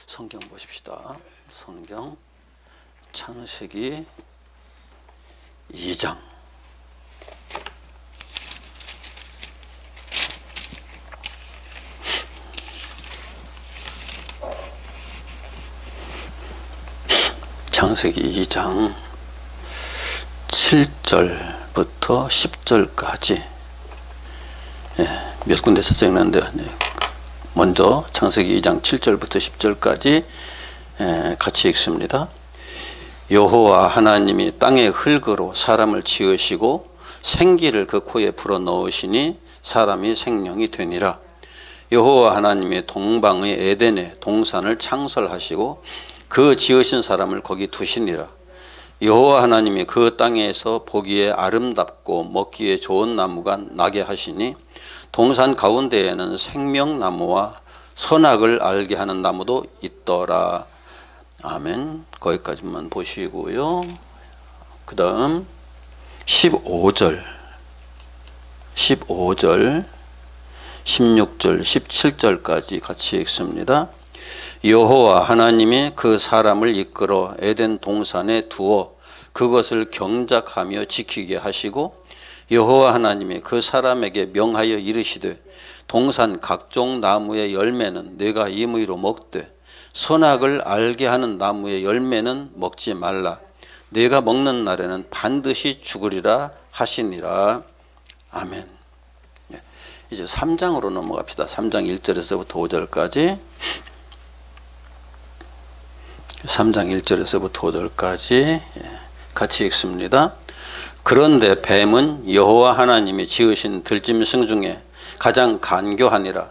성경 보십시다. 성경 창세기 2장. 창세기 2장 7절부터 10절까지 몇 군데서 적는데 먼저 창세기 2장 7절부터 10절까지 같이 읽습니다. 여호와 하나님이 땅의 흙으로 사람을 지으시고 생기를 그 코에 불어넣으시니 사람이 생명이 되니라. 여호와 하나님이 동방의 에덴에 동산을 창설하시고 그 지으신 사람을 거기 두시니라. 여호와 하나님이 그 땅에서 보기에 아름답고 먹기에 좋은 나무가 나게 하시니 동산 가운데에는 생명나무와 선악을 알게 하는 나무도 있더라. 아멘. 거기까지만 보시고요. 그 다음 15절 16절 17절까지 같이 읽습니다. 여호와 하나님이 그 사람을 이끌어 에덴 동산에 두어 그것을 경작하며 지키게 하시고 여호와 하나님이 그 사람에게 명하여 이르시되 동산 각종 나무의 열매는 네가 임의로 먹되 선악을 알게 하는 나무의 열매는 먹지 말라. 네가 먹는 날에는 반드시 죽으리라 하시니라. 아멘. 이제 3장으로 넘어갑시다. 3장 1절에서부터 5절까지 3장 1절에서부터 5절까지 같이 읽습니다. 그런데 뱀은 여호와 하나님이 지으신 들짐승 중에 가장 간교하니라.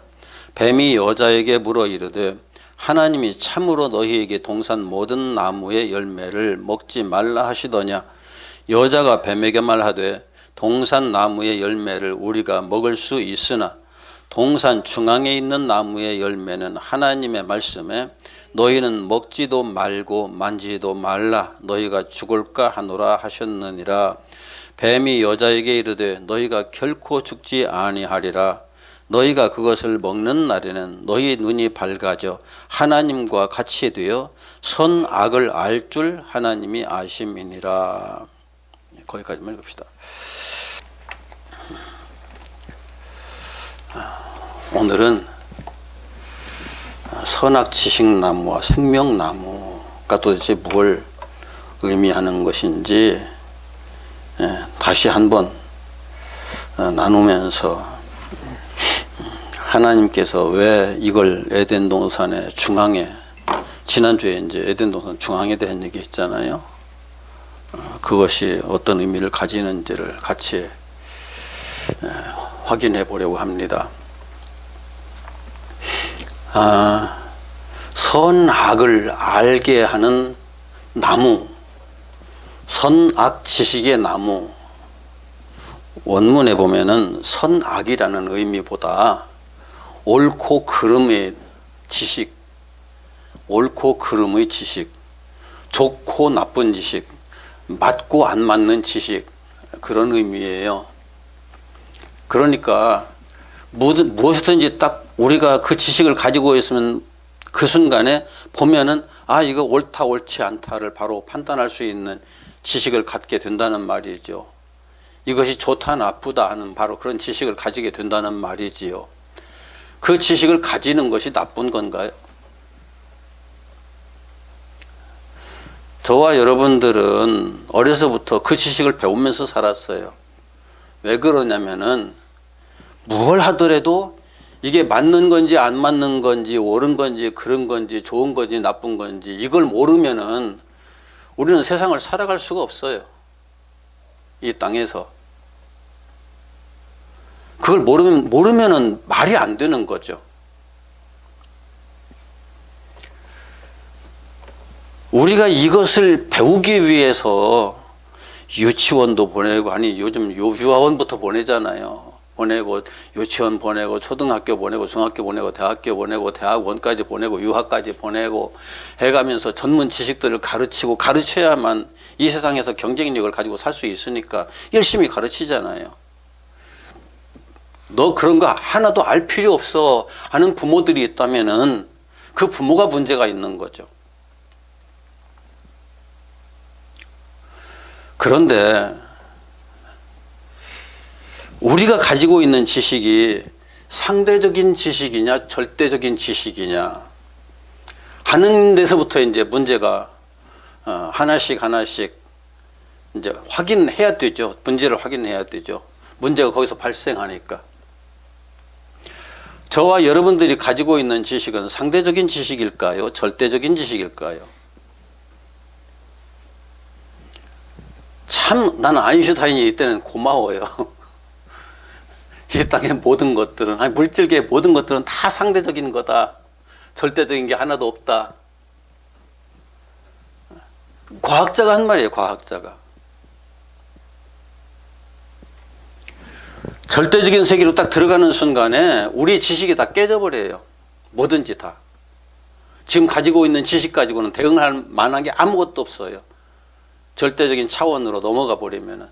뱀이 여자에게 물어 이르되 하나님이 참으로 너희에게 동산 모든 나무의 열매를 먹지 말라 하시더냐. 여자가 뱀에게 말하되 동산 나무의 열매를 우리가 먹을 수 있으나 동산 중앙에 있는 나무의 열매는 하나님의 말씀에 너희는 먹지도 말고 만지지도 말라 너희가 죽을까 하노라 하셨느니라. 뱀이 여자에게 이르되 너희가 결코 죽지 아니하리라. 너희가 그것을 먹는 날에는 너희 눈이 밝아져 하나님과 같이 되어 선악을 알 줄 하나님이 아심이니라. 거기까지만 읽읍시다. 오늘은 선악지식나무와 생명나무가 도대체 뭘 의미하는 것인지 다시 한번 나누면서 하나님께서 왜 이걸 에덴 동산의 중앙에, 지난주에 이제 에덴 동산 중앙에 대한 얘기 했잖아요. 그것이 어떤 의미를 가지는지를 같이 확인해 보려고 합니다. 선악을 알게 하는 나무, 선악 지식의 나무. 원문에 보면은 선악이라는 의미보다 옳고 그름의 지식, 옳고 그름의 지식, 좋고 나쁜 지식, 맞고 안 맞는 지식, 그런 의미예요. 그러니까 무엇이든지 딱 우리가 그 지식을 가지고 있으면 그 순간에 보면은 이거 옳다 옳지 않다를 바로 판단할 수 있는 지식을 갖게 된다는 말이죠. 이것이 좋다 나쁘다 하는 바로 그런 지식을 가지게 된다는 말이지요. 그 지식을 가지는 것이 나쁜 건가요? 저와 여러분들은 어려서부터 그 지식을 배우면서 살았어요. 왜 그러냐면은 뭘 하더라도 이게 맞는 건지 안 맞는 건지 옳은 건지 그런 건지 좋은 건지 나쁜 건지 이걸 모르면은 우리는 세상을 살아갈 수가 없어요. 이 땅에서. 그걸 모르면은 말이 안 되는 거죠. 우리가 이것을 배우기 위해서 유치원도 보내고, 아니 요즘 유아원부터 보내잖아요. 보내고 유치원 보내고 초등학교 보내고 중학교 보내고 대학교 보내고 대학원까지 보내고 유학까지 보내고 해가면서 전문 지식들을 가르치고 가르쳐야만 이 세상에서 경쟁력을 가지고 살 수 있으니까 열심히 가르치잖아요. 너 그런 거 하나도 알 필요 없어 하는 부모들이 있다면은 그 부모가 문제가 있는 거죠. 그런데 우리가 가지고 있는 지식이 상대적인 지식이냐 절대적인 지식이냐 하는 데서부터 이제 문제가 하나씩 이제 확인해야 되죠. 문제를 확인해야 되죠. 문제가 거기서 발생하니까. 저와 여러분들이 가지고 있는 지식은 상대적인 지식일까요? 절대적인 지식일까요? 참 나는 아인슈타인이 이때는 고마워요. 이 땅의 모든 것들은, 아니 물질계의 모든 것들은 다 상대적인 거다. 절대적인 게 하나도 없다. 과학자가 한 말이에요. 과학자가. 절대적인 세계로 딱 들어가는 순간에 우리 지식이 다 깨져버려요. 뭐든지 다. 지금 가지고 있는 지식 가지고는 대응할 만한 게 아무것도 없어요. 절대적인 차원으로 넘어가 버리면은.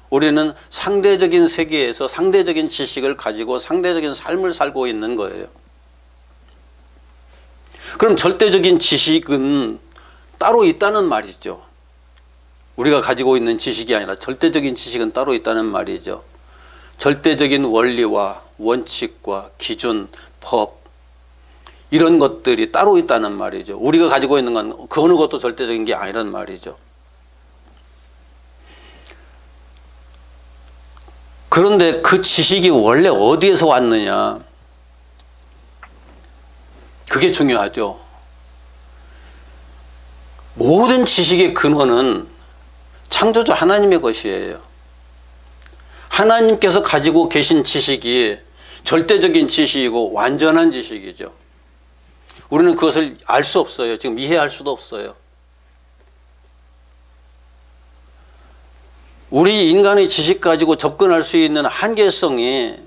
우리는 상대적인 세계에서 상대적인 지식을 가지고 상대적인 삶을 살고 있는 거예요. 그럼 절대적인 지식은 따로 있다는 말이죠. 우리가 가지고 있는 지식이 아니라 절대적인 지식은 따로 있다는 말이죠. 절대적인 원리와 원칙과 기준, 법 이런 것들이 따로 있다는 말이죠. 우리가 가지고 있는 건 그 어느 것도 절대적인 게 아니란 말이죠. 그런데 그 지식이 원래 어디에서 왔느냐? 그게 중요하죠. 모든 지식의 근원은 창조주 하나님의 것이에요. 하나님께서 가지고 계신 지식이 절대적인 지식이고 완전한 지식이죠. 우리는 그것을 알 수 없어요. 지금 이해할 수도 없어요. 우리 인간의 지식 가지고 접근할 수 있는 한계성이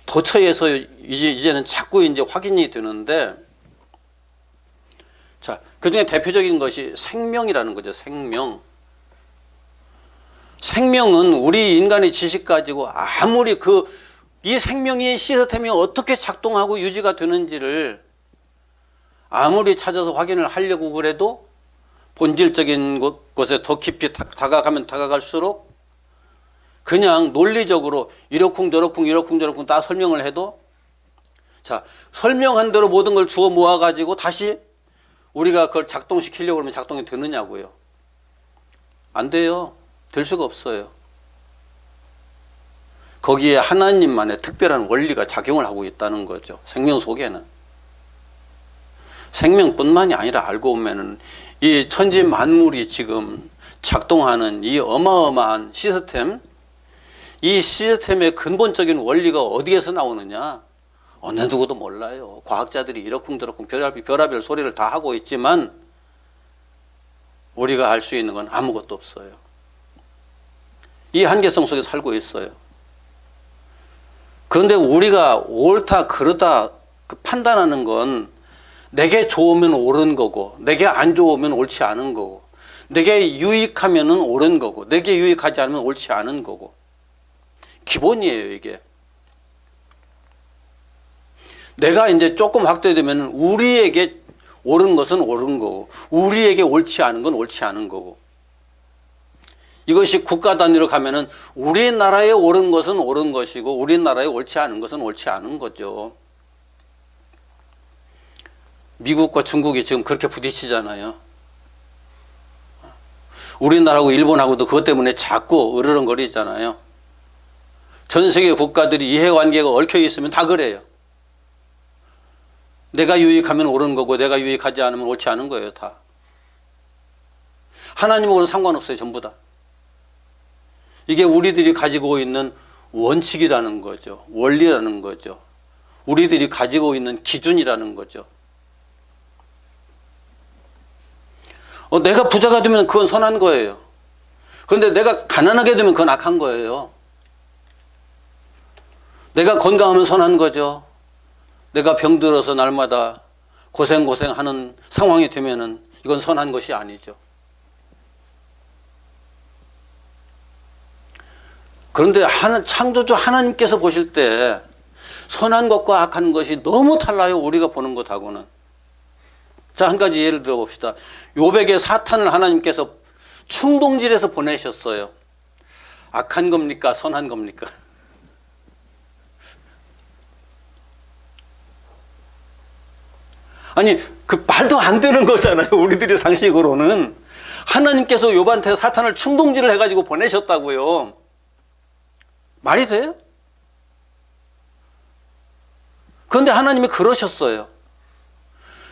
도처에서 이제는 자꾸 이제 확인이 되는데, 자, 그 중에 대표적인 것이 생명이라는 거죠. 생명. 생명은 우리 인간의 지식 가지고 아무리 이 생명의 시스템이 어떻게 작동하고 유지가 되는지를 아무리 찾아서 확인을 하려고 그래도 본질적인 것에 더 깊이 다가가면 다가갈수록 그냥 논리적으로 이러쿵저러쿵 다 설명을 해도, 자, 설명한 대로 모든 걸 주워 모아가지고 다시 우리가 그걸 작동시키려고 하면 작동이 되느냐고요. 안 돼요. 될 수가 없어요. 거기에 하나님만의 특별한 원리가 작용을 하고 있다는 거죠. 생명 속에는. 생명뿐만이 아니라 알고 보면은 이 천지 만물이 지금 작동하는 이 어마어마한 시스템, 이 시스템의 근본적인 원리가 어디에서 나오느냐? 어느 누구도 몰라요. 과학자들이 이러쿵저러쿵 별의별 소리를 다 하고 있지만 우리가 알 수 있는 건 아무것도 없어요. 이 한계성 속에 살고 있어요. 그런데 우리가 옳다 그르다 판단하는 건 내게 좋으면 옳은 거고, 내게 안 좋으면 옳지 않은 거고, 내게 유익하면 옳은 거고, 내게 유익하지 않으면 옳지 않은 거고. 기본이에요, 이게. 내가 이제 조금 확대되면 우리에게 옳은 것은 옳은 거고, 우리에게 옳지 않은 건 옳지 않은 거고. 이것이 국가 단위로 가면은 우리나라에 옳은 것은 옳은 것이고, 우리나라에 옳지 않은 것은 옳지 않은 거죠. 미국과 중국이 지금 그렇게 부딪히잖아요. 우리나라하고 일본하고도 그것 때문에 자꾸 으르렁거리잖아요. 전 세계 국가들이 이해관계가 얽혀 있으면 다 그래요. 내가 유익하면 옳은 거고 내가 유익하지 않으면 옳지 않은 거예요, 다. 하나님하고는 상관없어요, 전부 다. 이게 우리들이 가지고 있는 원칙이라는 거죠. 원리라는 거죠. 우리들이 가지고 있는 기준이라는 거죠. 내가 부자가 되면 그건 선한 거예요. 그런데 내가 가난하게 되면 그건 악한 거예요. 내가 건강하면 선한 거죠. 내가 병들어서 날마다 고생하는 상황이 되면은 이건 선한 것이 아니죠. 그런데 창조주 하나님께서 보실 때 선한 것과 악한 것이 너무 달라요. 우리가 보는 것하고는. 자, 한 가지 예를 들어 봅시다. 욥에게 사탄을 하나님께서 충동질해서 보내셨어요. 악한 겁니까? 선한 겁니까? 아니, 그 말도 안 되는 거잖아요. 우리들의 상식으로는. 하나님께서 욥한테 사탄을 충동질을 해가지고 보내셨다고요. 말이 돼요? 그런데 하나님이 그러셨어요.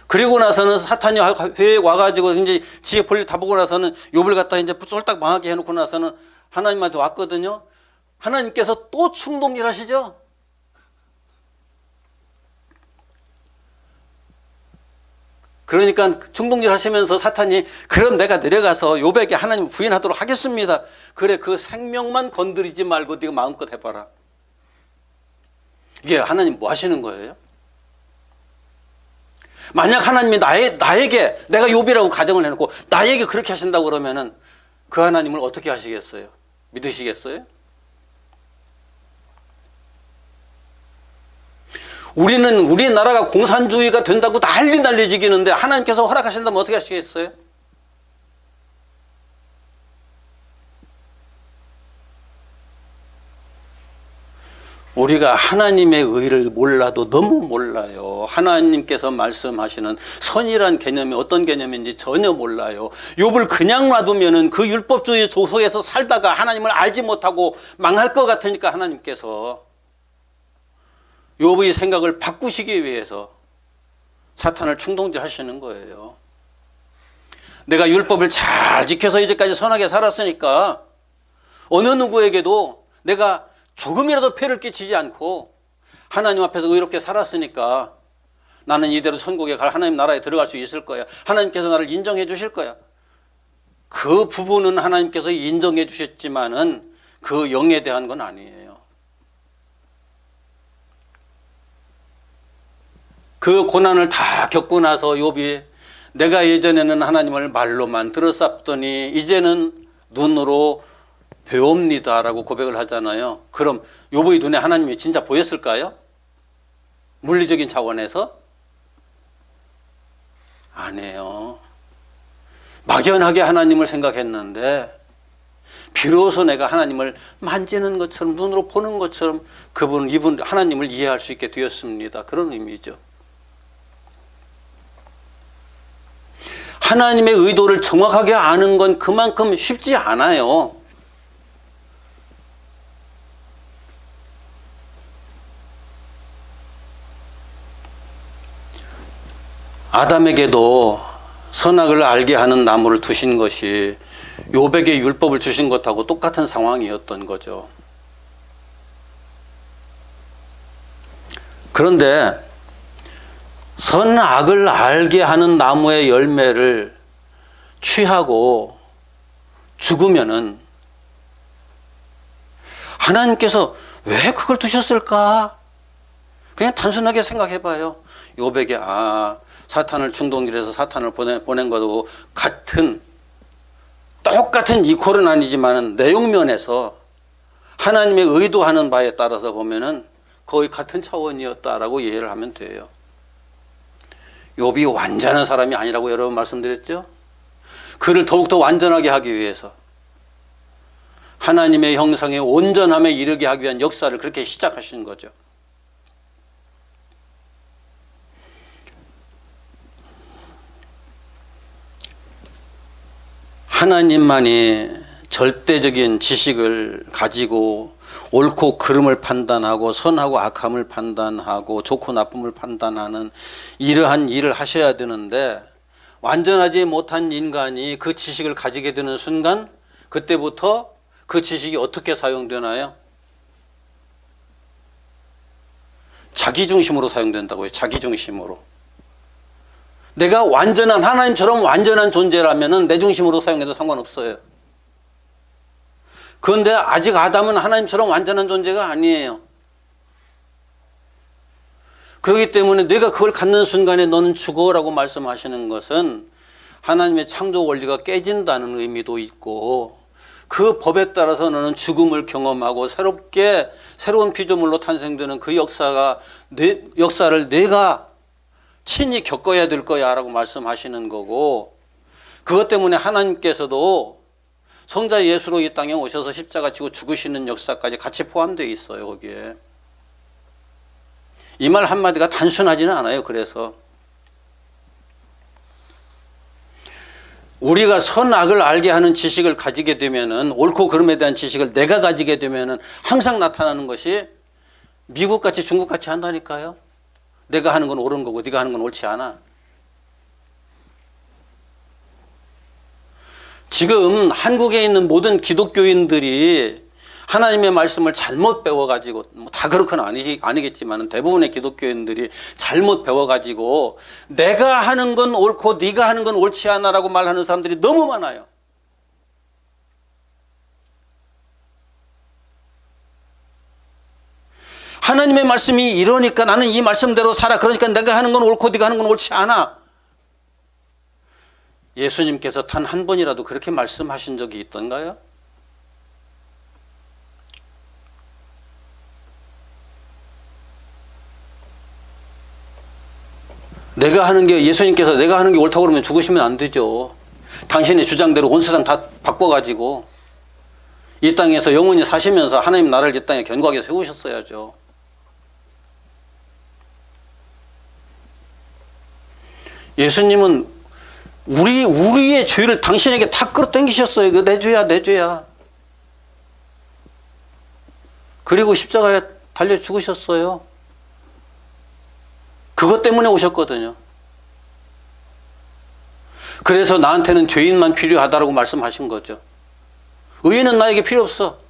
그리고 나서는 사탄이 회에 와가지고 이제 지혜 볼일 다 보고 나서는 욥을 갖다 이제 쫄딱 망하게 해놓고 나서는 하나님한테 왔거든요. 하나님께서 또 충동질 하시죠? 그러니까 충동질 하시면서 사탄이 그럼 내가 내려가서 욥에게 하나님 부인하도록 하겠습니다. 그래, 그 생명만 건드리지 말고 네가 마음껏 해봐라. 이게 하나님 뭐 하시는 거예요? 만약 하나님이 나에게 내가 욥이라고 가정을 해놓고 나에게 그렇게 하신다고 그러면은 그 하나님을 어떻게 하시겠어요? 믿으시겠어요? 우리나라가 공산주의가 된다고 난리 지기는데 하나님께서 허락하신다면 어떻게 하시겠어요? 우리가 하나님의 의를 몰라도 너무 몰라요. 하나님께서 말씀하시는 선이란 개념이 어떤 개념인지 전혀 몰라요. 욥을 그냥 놔두면은 그 율법주의 속에서 살다가 하나님을 알지 못하고 망할 것 같으니까 하나님께서 욥의 생각을 바꾸시기 위해서 사탄을 충동질 하시는 거예요. 내가 율법을 잘 지켜서 이제까지 선하게 살았으니까 어느 누구에게도 내가 조금이라도 폐를 끼치지 않고 하나님 앞에서 의롭게 살았으니까 나는 이대로 천국에 갈 하나님 나라에 들어갈 수 있을 거야. 하나님께서 나를 인정해 주실 거야. 그 부분은 하나님께서 인정해 주셨지만은 그 영에 대한 건 아니에요. 그 고난을 다 겪고 나서 욥이 내가 예전에는 하나님을 말로만 들었었더니 이제는 눈으로 배웁니다라고 고백을 하잖아요. 그럼 욥의 눈에 하나님이 진짜 보였을까요? 물리적인 차원에서? 아니에요. 막연하게 하나님을 생각했는데 비로소 내가 하나님을 만지는 것처럼 눈으로 보는 것처럼 이분 하나님을 이해할 수 있게 되었습니다. 그런 의미죠. 하나님의 의도를 정확하게 아는 건 그만큼 쉽지 않아요. 아담에게도 선악을 알게 하는 나무를 두신 것이 욥에게 율법을 주신 것하고 똑같은 상황이었던 거죠. 그런데 선악을 알게 하는 나무의 열매를 취하고 죽으면은 하나님께서 왜 그걸 두셨을까? 그냥 단순하게 생각해 봐요. 욥에게 사탄을 충동질해서 사탄을 보낸 것도 똑같은 이퀄은 아니지만 내용면에서 하나님의 의도하는 바에 따라서 보면은 거의 같은 차원이었다라고 이해를 하면 돼요. 욥이 완전한 사람이 아니라고 여러 번 말씀드렸죠. 그를 더욱더 완전하게 하기 위해서 하나님의 형상의 온전함에 이르게 하기 위한 역사를 그렇게 시작하신 거죠. 하나님만이 절대적인 지식을 가지고 옳고 그름을 판단하고 선하고 악함을 판단하고 좋고 나쁨을 판단하는 이러한 일을 하셔야 되는데 완전하지 못한 인간이 그 지식을 가지게 되는 순간 그때부터 그 지식이 어떻게 사용되나요? 자기 중심으로 사용된다고요. 자기 중심으로. 내가 완전한 하나님처럼 완전한 존재라면 내 중심으로 사용해도 상관없어요. 그런데 아직 아담은 하나님처럼 완전한 존재가 아니에요. 그렇기 때문에 내가 그걸 갖는 순간에 너는 죽어라고 말씀하시는 것은 하나님의 창조 원리가 깨진다는 의미도 있고 그 법에 따라서 너는 죽음을 경험하고 새로운 피조물로 탄생되는 그 역사를 내가 친히 겪어야 될 거야 라고 말씀하시는 거고, 그것 때문에 하나님께서도 성자 예수로 이 땅에 오셔서 십자가 지고 죽으시는 역사까지 같이 포함되어 있어요. 거기에. 이 말 한마디가 단순하지는 않아요. 그래서 우리가 선악을 알게 하는 지식을 가지게 되면은, 옳고 그름에 대한 지식을 내가 가지게 되면은 항상 나타나는 것이 미국같이 중국같이 한다니까요. 내가 하는 건 옳은 거고 네가 하는 건 옳지 않아. 지금 한국에 있는 모든 기독교인들이 하나님의 말씀을 잘못 배워가지고, 다 그렇건 아니겠지만 대부분의 기독교인들이 잘못 배워가지고 내가 하는 건 옳고 네가 하는 건 옳지 않아라고 말하는 사람들이 너무 많아요. 하나님의 말씀이 이러니까 나는 이 말씀대로 살아. 그러니까 내가 하는 건 옳고 네가 하는 건 옳지 않아. 예수님께서 단 한 번이라도 그렇게 말씀하신 적이 있던가요? 예수님께서 내가 하는 게 옳다고 그러면 죽으시면 안 되죠. 당신의 주장대로 온 세상 다 바꿔가지고 이 땅에서 영원히 사시면서 하나님 나라를 이 땅에 견고하게 세우셨어야죠. 예수님은 우리의 죄를 당신에게 다 끌어당기셨어요. 이거 내 죄야, 내 죄야. 그리고 십자가에 달려 죽으셨어요. 그것 때문에 오셨거든요. 그래서 나한테는 죄인만 필요하다라고 말씀하신 거죠. 의인은 나에게 필요 없어.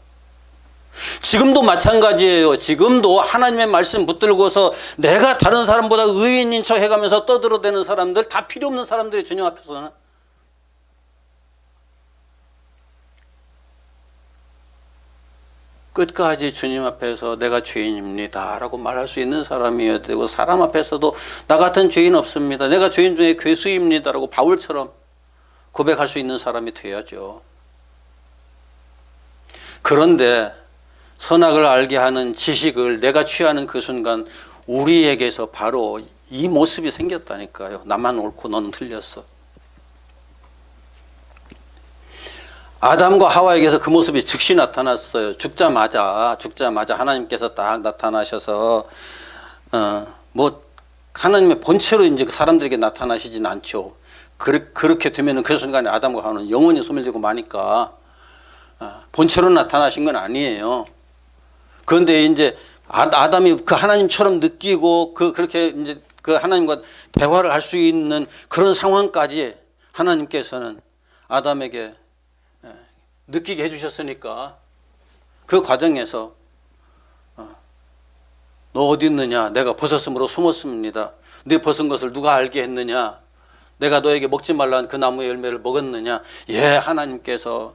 지금도 마찬가지예요. 지금도 하나님의 말씀 붙들고서 내가 다른 사람보다 의인인 척 해가면서 떠들어대는 사람들, 다 필요 없는 사람들이 주님 앞에서는. 끝까지 주님 앞에서 내가 죄인입니다 라고 말할 수 있는 사람이어야 되고, 사람 앞에서도 나 같은 죄인 없습니다, 내가 죄인 중에 괴수입니다 라고 바울처럼 고백할 수 있는 사람이 돼야죠. 그런데 선악을 알게 하는 지식을 내가 취하는 그 순간 우리에게서 바로 이 모습이 생겼다니까요. 나만 옳고 너는 틀렸어. 아담과 하와에게서 그 모습이 즉시 나타났어요. 죽자마자 하나님께서 딱 나타나셔서 하나님의 본체로 이제 그 사람들에게 나타나시진 않죠. 그렇게 되면은 그 순간에 아담과 하와는 영원히 소멸되고 마니까 본체로 나타나신 건 아니에요. 그런데 이제 아담이 그 하나님처럼 느끼고 그렇게 이제 그 하나님과 대화를 할 수 있는 그런 상황까지 하나님께서는 아담에게 느끼게 해주셨으니까, 그 과정에서 너 어디 있느냐, 내가 벗었으므로 숨었습니다. 네 벗은 것을 누가 알게 했느냐, 내가 너에게 먹지 말라는 그 나무의 열매를 먹었느냐. 예, 하나님께서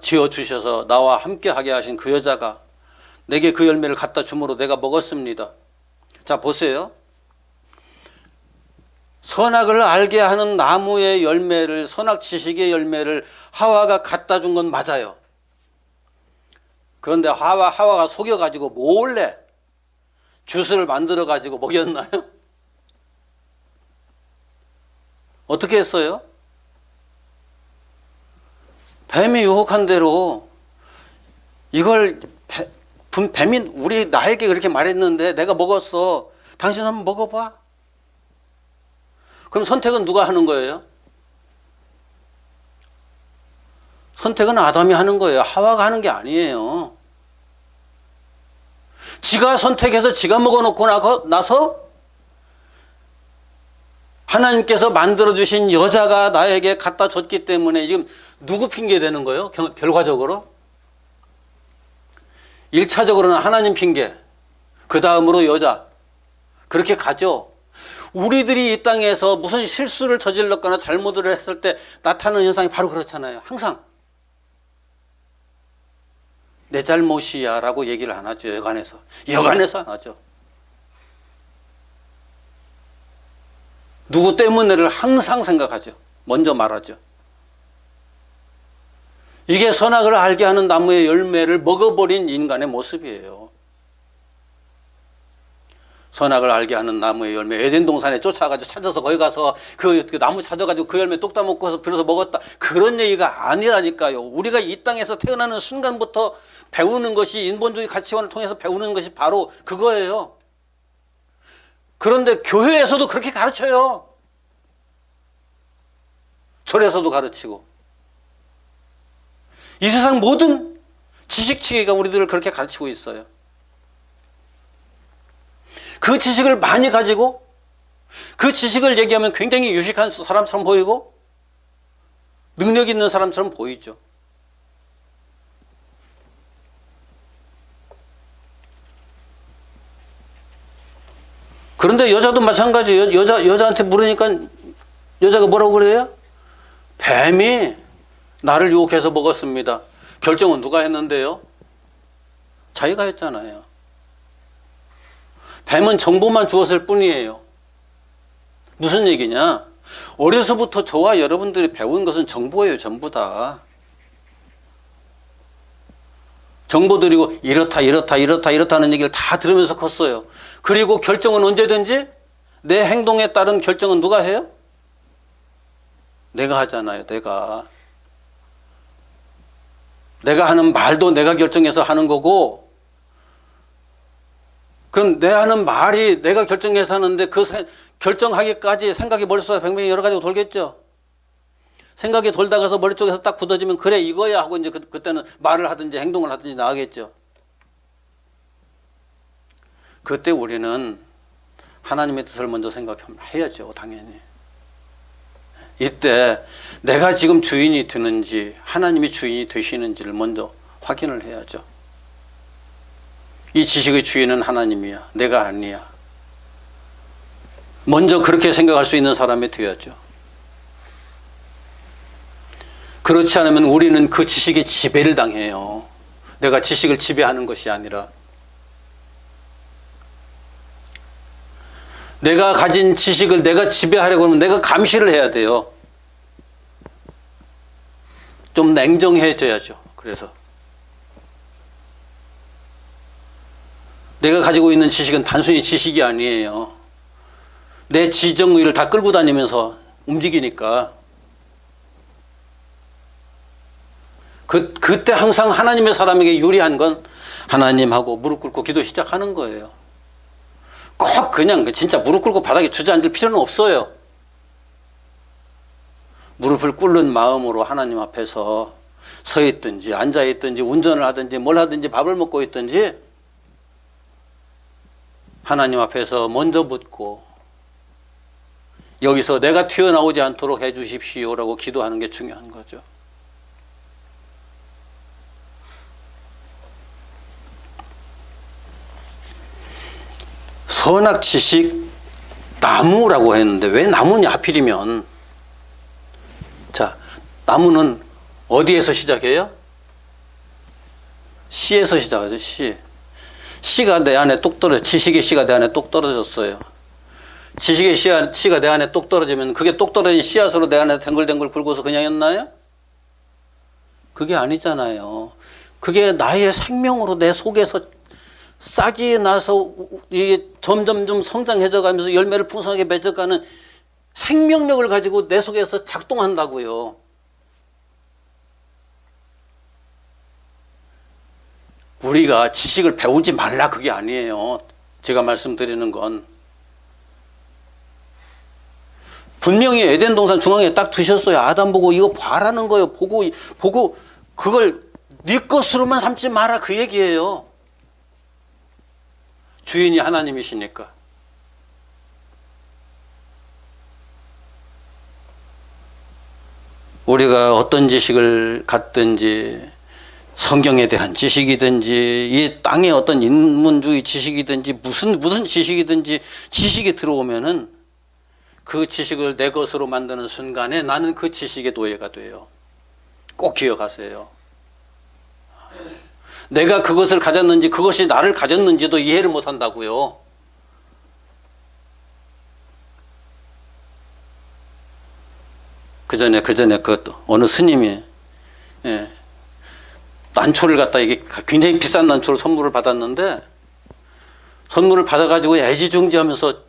지어주셔서 나와 함께 하게 하신 그 여자가 내게 그 열매를 갖다 주므로 내가 먹었습니다. 자, 보세요. 선악을 알게 하는 나무의 열매를, 선악 지식의 열매를 하와가 갖다 준 건 맞아요. 그런데 하와가 속여가지고 몰래 주스를 만들어가지고 먹였나요? 어떻게 했어요? 뱀이 유혹한 대로 이걸 뱀이 나에게 그렇게 말했는데 내가 먹었어. 당신 한번 먹어봐. 그럼 선택은 누가 하는 거예요? 선택은 아담이 하는 거예요. 하와가 하는 게 아니에요. 지가 선택해서 지가 먹어놓고 나서 하나님께서 만들어주신 여자가 나에게 갖다 줬기 때문에 지금 누구 핑계 되는 거예요? 결과적으로 1차적으로는 하나님 핑계, 그 다음으로 여자, 그렇게 가죠. 우리들이 이 땅에서 무슨 실수를 저질렀거나 잘못을 했을 때 나타나는 현상이 바로 그렇잖아요. 항상 내 잘못이야 라고 얘기를 안 하죠. 여간에서 안 하죠. 누구 때문에를 항상 생각하죠. 먼저 말하죠. 이게 선악을 알게 하는 나무의 열매를 먹어버린 인간의 모습이에요. 선악을 알게 하는 나무의 열매, 에덴 동산에 쫓아가지고 찾아서 거기 가서 그 나무 찾아가지고 그 열매 뚝 따먹고서 비로소 먹었다. 그런 얘기가 아니라니까요. 우리가 이 땅에서 태어나는 순간부터 배우는 것이, 인본주의 가치관을 통해서 배우는 것이 바로 그거예요. 그런데 교회에서도 그렇게 가르쳐요. 절에서도 가르치고. 이 세상 모든 지식체계가 우리들을 그렇게 가르치고 있어요. 그 지식을 많이 가지고 그 지식을 얘기하면 굉장히 유식한 사람처럼 보이고 능력 있는 사람처럼 보이죠. 그런데 여자도 마찬가지예요. 여자한테 물으니까 여자가 뭐라고 그래요? 뱀이 나를 유혹해서 먹었습니다. 결정은 누가 했는데요? 자기가 했잖아요. 뱀은 정보만 주었을 뿐이에요. 무슨 얘기냐? 어려서부터 저와 여러분들이 배운 것은 정보예요. 전부 다. 정보 드리고 이렇다는 얘기를 다 들으면서 컸어요. 그리고 결정은 언제든지 내 행동에 따른 결정은 누가 해요? 내가 하잖아요. 내가 하는 말도 내가 결정해서 하는 거고, 그럼 내 하는 말이 내가 결정해서 하는데 그 결정하기까지 생각이 머릿속에 뱅뱅이 여러 가지가 돌겠죠. 생각이 돌다가서 머릿속에서 딱 굳어지면 그래 이거야 하고 이제 그때는 말을 하든지 행동을 하든지 나가겠죠. 그때 우리는 하나님의 뜻을 먼저 생각해야죠. 당연히. 이때 내가 지금 주인이 되는지 하나님이 주인이 되시는지를 먼저 확인을 해야죠. 이 지식의 주인은 하나님이야. 내가 아니야. 먼저 그렇게 생각할 수 있는 사람이 되어야죠. 그렇지 않으면 우리는 그 지식에 지배를 당해요. 내가 지식을 지배하는 것이 아니라 내가 가진 지식을 내가 지배하려고 하면 내가 감시를 해야 돼요. 좀 냉정해져야죠. 그래서 내가 가지고 있는 지식은 단순히 지식이 아니에요. 내 지정의를 다 끌고 다니면서 움직이니까 그때 항상 하나님의 사람에게 유리한 건 하나님하고 무릎 꿇고 기도 시작하는 거예요. 꼭 그냥 진짜 무릎 꿇고 바닥에 주저앉을 필요는 없어요. 무릎을 꿇는 마음으로 하나님 앞에서 서 있든지 앉아 있든지 운전을 하든지 뭘 하든지 밥을 먹고 있든지 하나님 앞에서 먼저 묻고 여기서 내가 튀어나오지 않도록 해 주십시오라고 기도하는 게 중요한 거죠. 선악 지식 나무라고 했는데 왜 나무냐 하필이면. 자, 나무는 어디에서 시작해요? 씨에서 시작하죠. 씨가 내 안에 똑 떨어져. 지식의 씨가 내 안에 똑 떨어졌어요. 지식의 씨가 내 안에 똑 떨어지면 그게 똑 떨어진 씨앗으로 내 안에 댕글댕글 굴고서 그냥 였나요? 그게 아니잖아요. 그게 나의 생명으로 내 속에서 싹이 나서 이게 점점 성장해져 가면서 열매를 풍성하게 맺어가는 생명력을 가지고 내 속에서 작동한다고요. 우리가 지식을 배우지 말라 그게 아니에요. 제가 말씀드리는 건 분명히 에덴 동산 중앙에 딱 두셨어요. 아담 보고 이거 봐라는 거예요. 보고 그걸 네 것으로만 삼지 마라 그 얘기예요. 주인이 하나님이시니까. 우리가 어떤 지식을 갖든지 성경에 대한 지식이든지 이 땅의 어떤 인문주의 지식이든지 무슨 지식이든지 지식이 들어오면은 그 지식을 내 것으로 만드는 순간에 나는 그 지식의 노예가 돼요. 꼭 기억하세요. 내가 그것을 가졌는지 그것이 나를 가졌는지도 이해를 못한다고요. 그 전에 어느 스님이 난초를 갖다 이게 굉장히 비싼 난초를 선물을 받았는데 선물을 받아가지고 애지중지하면서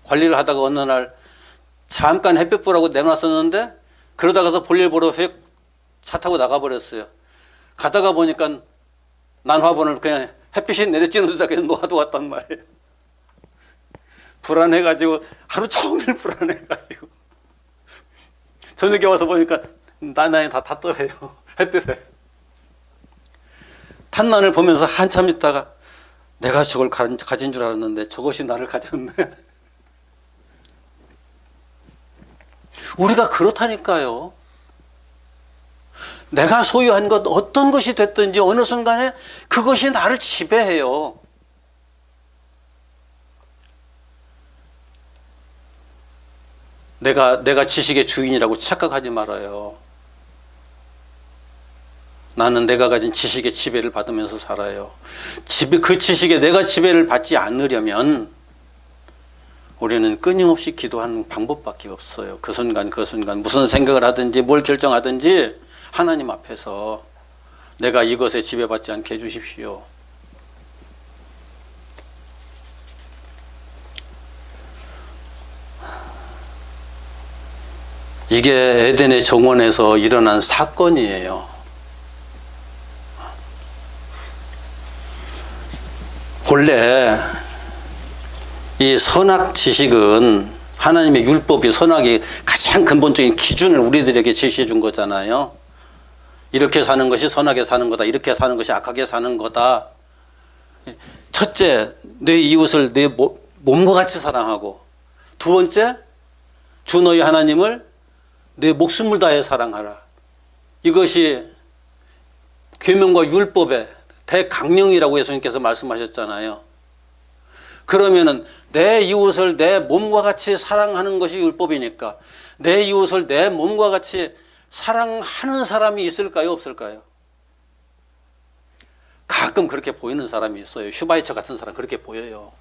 관리를 하다가 어느 날 잠깐 햇볕 보라고 내놨었는데 그러다가서 볼일 보러 차 타고 나가버렸어요. 가다가 보니까 난화분을 그냥 햇빛이 내려쬐는 데다 그냥 놓아도 왔단 말이에요. 불안해가지고 하루 종일 불안해가지고 저녁에 와서 보니까 나나에 다 탔더래요. 햇빛에. 탄난을 보면서 한참 있다가 내가 저걸 가진 줄 알았는데 저것이 나를 가졌네. 우리가 그렇다니까요. 내가 소유한 것 어떤 것이 됐든지 어느 순간에 그것이 나를 지배해요. 내가 지식의 주인이라고 착각하지 말아요. 나는 내가 가진 지식의 지배를 받으면서 살아요. 그 지식에 내가 지배를 받지 않으려면 우리는 끊임없이 기도하는 방법밖에 없어요. 그 순간 무슨 생각을 하든지 뭘 결정하든지 하나님 앞에서 내가 이것에 지배받지 않게 해주십시오. 이게 에덴의 정원에서 일어난 사건이에요. 본래 이 선악 지식은 하나님의 율법이 선악의 가장 근본적인 기준을 우리들에게 제시해 준 거잖아요. 이렇게 사는 것이 선하게 사는 거다. 이렇게 사는 것이 악하게 사는 거다. 첫째, 내 이웃을 내 몸과 같이 사랑하고, 두 번째, 주 너희 하나님을 내 목숨을 다해 사랑하라. 이것이 계명과 율법의 대강령이라고 예수님께서 말씀하셨잖아요. 그러면은 내 이웃을 내 몸과 같이 사랑하는 것이 율법이니까 내 이웃을 내 몸과 같이 사랑하는 사람이 있을까요? 없을까요? 가끔 그렇게 보이는 사람이 있어요. 슈바이처 같은 사람 그렇게 보여요.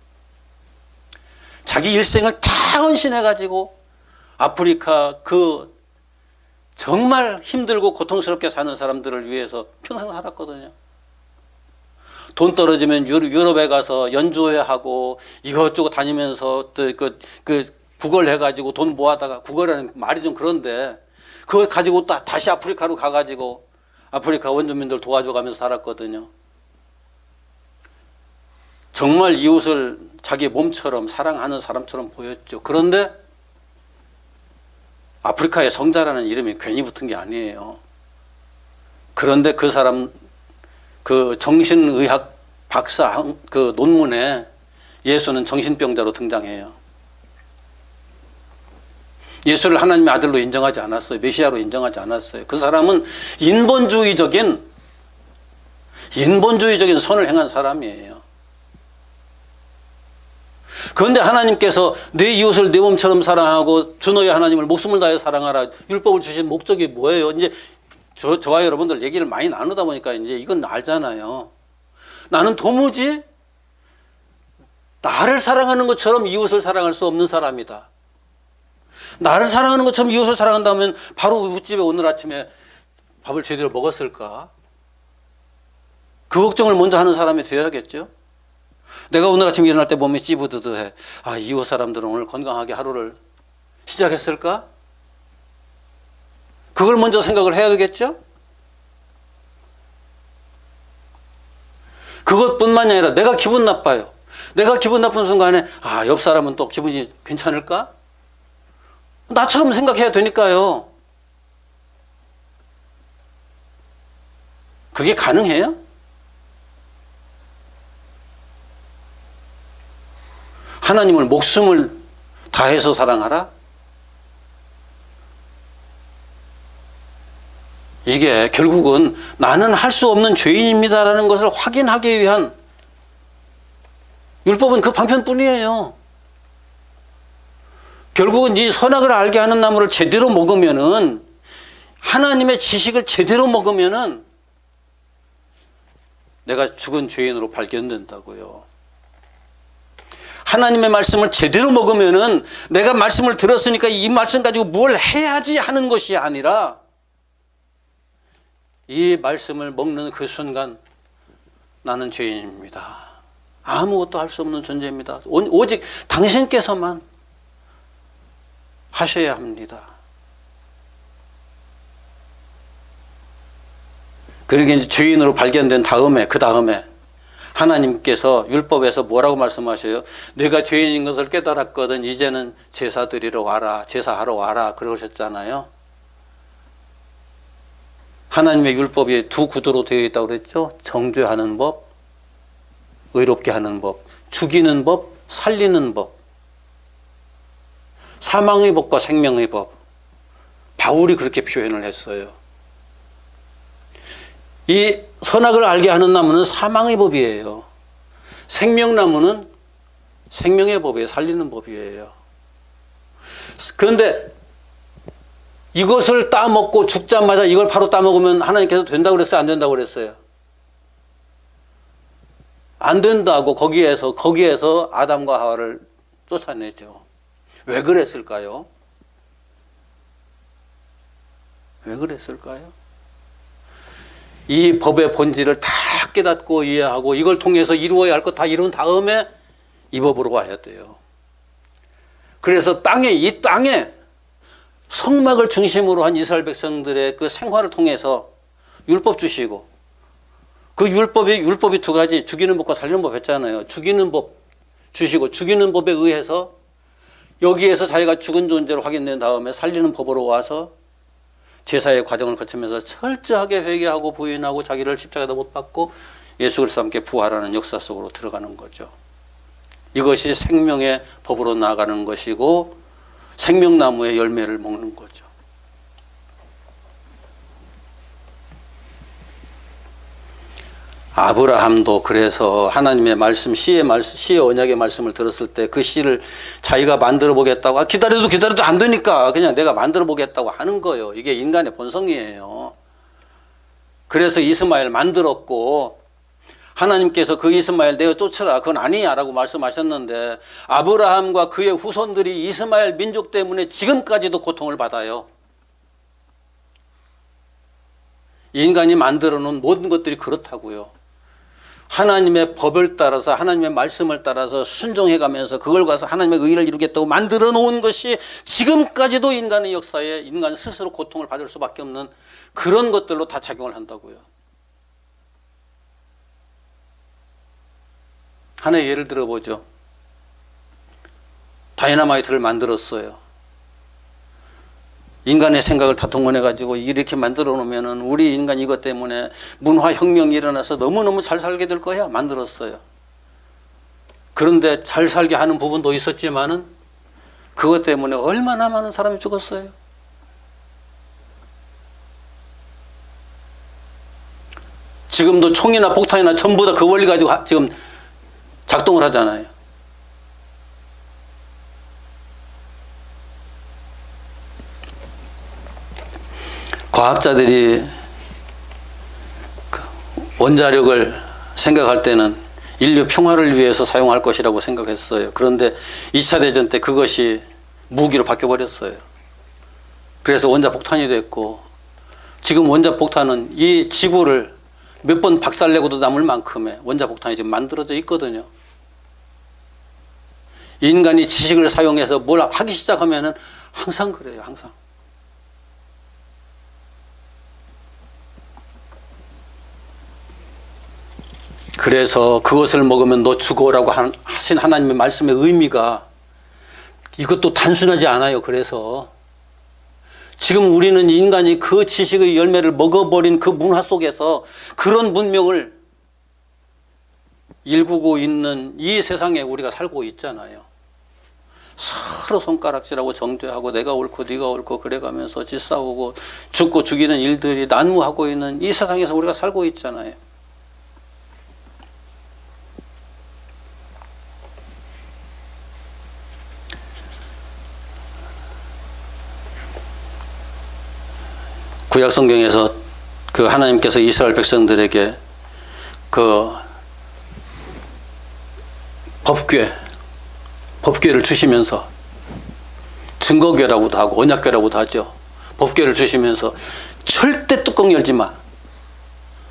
자기 일생을 다 헌신해가지고 아프리카 정말 힘들고 고통스럽게 사는 사람들을 위해서 평생 살았거든요. 돈 떨어지면 유럽에 가서 연주회하고 이것저것 다니면서 구걸 해가지고 돈 모아다가, 구걸하는 말이 좀 그런데 그걸 가지고 다시 아프리카로 가가지고 아프리카 원주민들 도와줘가면서 살았거든요. 정말 이웃을 자기 몸처럼 사랑하는 사람처럼 보였죠. 그런데 아프리카의 성자라는 이름이 괜히 붙은 게 아니에요. 그런데 그 사람 정신의학 박사 논문에 예수는 정신병자로 등장해요. 예수를 하나님의 아들로 인정하지 않았어요. 메시아로 인정하지 않았어요. 그 사람은 인본주의적인 선을 행한 사람이에요. 그런데 하나님께서 내 이웃을 내 몸처럼 사랑하고 주 너희 하나님을 목숨을 다해 사랑하라. 율법을 주신 목적이 뭐예요? 이제 저와 여러분들 얘기를 많이 나누다 보니까 이제 이건 알잖아요. 나는 도무지 나를 사랑하는 것처럼 이웃을 사랑할 수 없는 사람이다. 나를 사랑하는 것처럼 이웃을 사랑한다면 바로 우집에 오늘 아침에 밥을 제대로 먹었을까? 그 걱정을 먼저 하는 사람이 되어야겠죠. 내가 오늘 아침에 일어날 때 몸이 찌부드드해. 이웃 사람들은 오늘 건강하게 하루를 시작했을까? 그걸 먼저 생각을 해야 되겠죠? 그것뿐만이 아니라 내가 기분 나빠요. 내가 기분 나쁜 순간에 옆 사람은 또 기분이 괜찮을까? 나처럼 생각해야 되니까요. 그게 가능해요? 하나님을 목숨을 다해서 사랑하라? 이게 결국은 나는 할 수 없는 죄인입니다라는 것을 확인하기 위한 율법은 그 방편뿐이에요. 결국은 이 선악을 알게 하는 나무를 제대로 먹으면은, 하나님의 지식을 제대로 먹으면은 내가 죽은 죄인으로 발견된다고요. 하나님의 말씀을 제대로 먹으면은 내가 말씀을 들었으니까 이 말씀 가지고 뭘 해야지 하는 것이 아니라 이 말씀을 먹는 그 순간 나는 죄인입니다. 아무것도 할 수 없는 존재입니다. 오직 당신께서만 하셔야 합니다. 그러게 이제 죄인으로 발견된 다음에, 그 다음에 하나님께서 율법에서 뭐라고 말씀하셔요? 내가 죄인인 것을 깨달았거든. 이제는 제사 드리러 와라. 제사하러 와라. 그러셨잖아요. 하나님의 율법이 두 구조로 되어 있다고 그랬죠. 정죄하는 법, 의롭게 하는 법, 죽이는 법, 살리는 법, 사망의 법과 생명의 법. 바울이 그렇게 표현을 했어요. 이 선악을 알게 하는 나무는 사망의 법이에요. 생명나무는 생명의 법이에요. 살리는 법이에요. 그런데 이것을 따먹고 죽자마자 이걸 바로 따먹으면 하나님께서 된다고 그랬어요? 안 된다고 그랬어요? 안 된다고 거기에서 아담과 하와를 쫓아내죠. 왜 그랬을까요? 왜 그랬을까요? 이 법의 본질을 다 깨닫고 이해하고 이걸 통해서 이루어야 할 것 다 이룬 다음에 이 법으로 와야 돼요. 그래서 이 땅에 성막을 중심으로 한 이스라엘 백성들의 그 생활을 통해서 율법 주시고, 그 율법이 두 가지, 죽이는 법과 살리는 법 했잖아요. 죽이는 법 주시고, 죽이는 법에 의해서 여기에서 자기가 죽은 존재로 확인된 다음에 살리는 법으로 와서 제사의 과정을 거치면서 철저하게 회개하고 부인하고 자기를 십자가에다 못 박고 예수 그리스도와 함께 부활하는 역사 속으로 들어가는 거죠. 이것이 생명의 법으로 나아가는 것이고 생명나무의 열매를 먹는 거죠. 아브라함도 그래서 하나님의 말씀, 시의 언약의 말씀을 들었을 때 그 시를 자기가 만들어 보겠다고, 기다려도 안 되니까 그냥 내가 만들어 보겠다고 하는 거예요. 이게 인간의 본성이에요. 그래서 이스마엘 만들었고, 하나님께서 그 이스마엘 내어 쫓으라, 그건 아니야 라고 말씀하셨는데, 아브라함과 그의 후손들이 이스마엘 민족 때문에 지금까지도 고통을 받아요. 인간이 만들어 놓은 모든 것들이 그렇다고요. 하나님의 법을 따라서, 하나님의 말씀을 따라서 순종해 가면서 그걸 가서 하나님의 의를 이루겠다고 만들어 놓은 것이 지금까지도 인간의 역사에 인간 스스로 고통을 받을 수밖에 없는 그런 것들로 다 작용을 한다고요. 하나의 예를 들어보죠. 다이너마이트를 만들었어요. 인간의 생각을 다 동원해가지고 이렇게 만들어 놓으면은 우리 인간 이것 때문에 문화혁명이 일어나서 너무너무 잘 살게 될 거야. 만들었어요. 그런데 잘 살게 하는 부분도 있었지만은 그것 때문에 얼마나 많은 사람이 죽었어요. 지금도 총이나 폭탄이나 전부 다 그 원리 가지고 지금 작동을 하잖아요. 과학자들이 원자력을 생각할 때는 인류 평화를 위해서 사용할 것이라고 생각했어요. 그런데 2차 대전 때 그것이 무기로 바뀌어버렸어요. 그래서 원자폭탄이 됐고, 지금 원자폭탄은 이 지구를 몇 번 박살내고도 남을 만큼의 원자폭탄이 지금 만들어져 있거든요. 인간이 지식을 사용해서 뭘 하기 시작하면은 항상 그래요. 항상. 그래서 그것을 먹으면 너 죽어라고 하신 하나님의 말씀의 의미가 이것도 단순하지 않아요. 그래서 지금 우리는 인간이 그 지식의 열매를 먹어버린 그 문화 속에서 그런 문명을 일구고 있는 이 세상에 우리가 살고 있잖아요. 서로 손가락질하고 정죄하고 내가 옳고 네가 옳고 그래가면서 짓싸우고 죽고 죽이는 일들이 난무하고 있는 이 세상에서 우리가 살고 있잖아요. 구약 성경에서 그 하나님께서 이스라엘 백성들에게 그 법궤를 주시면서, 증거궤라고도 하고 언약궤라고도 하죠. 법궤를 주시면서 절대 뚜껑 열지 마.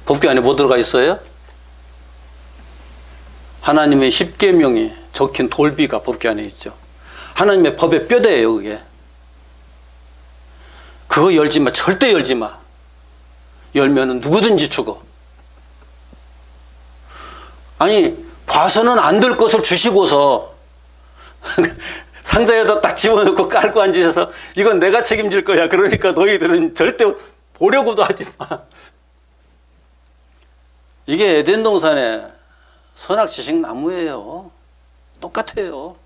법궤 안에 뭐 들어가 있어요? 하나님의 10계명이 적힌 돌비가 법궤 안에 있죠. 하나님의 법의 뼈대예요, 그게. 그거 열지 마. 절대 열지 마. 열면은 누구든지 죽어. 아니, 봐서는 안 될 것을 주시고서 상자에다 딱 집어넣고 깔고 앉으셔서 이건 내가 책임질 거야. 그러니까 너희들은 절대 보려고도 하지 마. 이게 에덴 동산의 선악지식 나무예요. 똑같아요.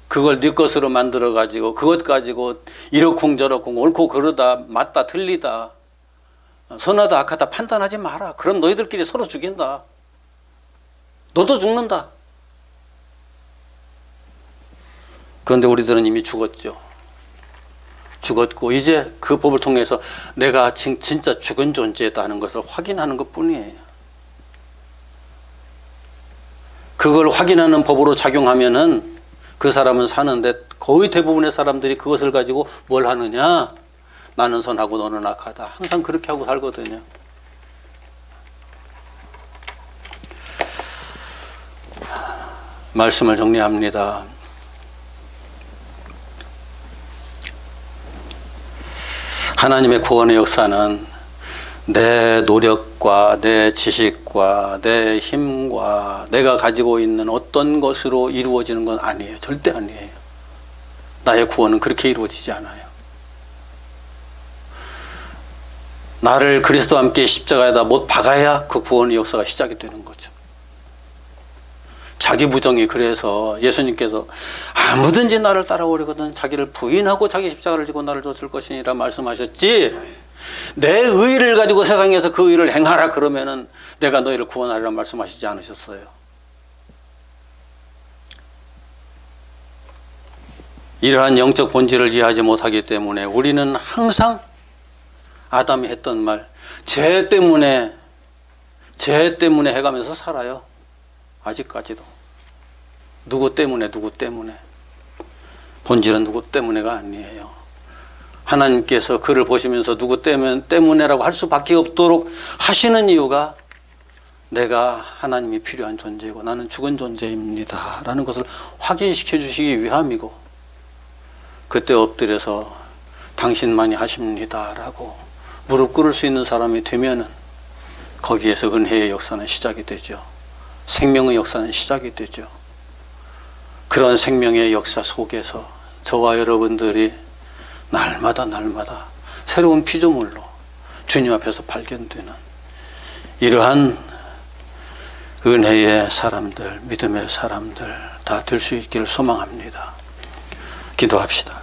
그걸 네 것으로 만들어 가지고 그것 가지고 이러쿵저러쿵 옳고 그르다 맞다 틀리다 선하다 악하다 판단하지 마라. 그럼 너희들끼리 서로 죽인다. 너도 죽는다. 그런데 우리들은 이미 죽었죠. 죽었고 이제 그 법을 통해서 내가 진짜 죽은 존재다 하는 것을 확인하는 것뿐이에요. 그걸 확인하는 법으로 작용하면은 그 사람은 사는데 거의 대부분의 사람들이 그것을 가지고 뭘 하느냐? 나는 선하고 너는 악하다. 항상 그렇게 하고 살거든요. 말씀을 정리합니다. 하나님의 구원의 역사는 내 노력과 내 지식과 내 힘과 내가 가지고 있는 어떤 것으로 이루어지는 건 아니에요. 절대 아니에요. 나의 구원은 그렇게 이루어지지 않아요. 나를 그리스도와 함께 십자가에다 못 박아야 그 구원의 역사가 시작이 되는 거죠. 자기 부정이 그래서 예수님께서 아무든지 나를 따라오려거든 자기를 부인하고 자기 십자가를 지고 나를 줬을 것이니라 말씀하셨지, 내 의를 가지고 세상에서 그 의를 행하라 그러면은 내가 너희를 구원하리라 말씀하시지 않으셨어요. 이러한 영적 본질을 이해하지 못하기 때문에 우리는 항상 아담이 했던 말, 죄 때문에 해가면서 살아요. 아직까지도. 누구 때문에. 본질은 누구 때문에가 아니에요. 하나님께서 그를 보시면서 누구 때문에라고 할 수밖에 없도록 하시는 이유가 내가 하나님이 필요한 존재이고 나는 죽은 존재입니다 라는 것을 확인시켜 주시기 위함이고, 그때 엎드려서 당신만이 하십니다 라고 무릎 꿇을 수 있는 사람이 되면은 거기에서 은혜의 역사는 시작이 되죠. 생명의 역사는 시작이 되죠. 그런 생명의 역사 속에서 저와 여러분들이 날마다 새로운 피조물로 주님 앞에서 발견되는 이러한 은혜의 사람들, 믿음의 사람들 다 될 수 있기를 소망합니다. 기도합시다.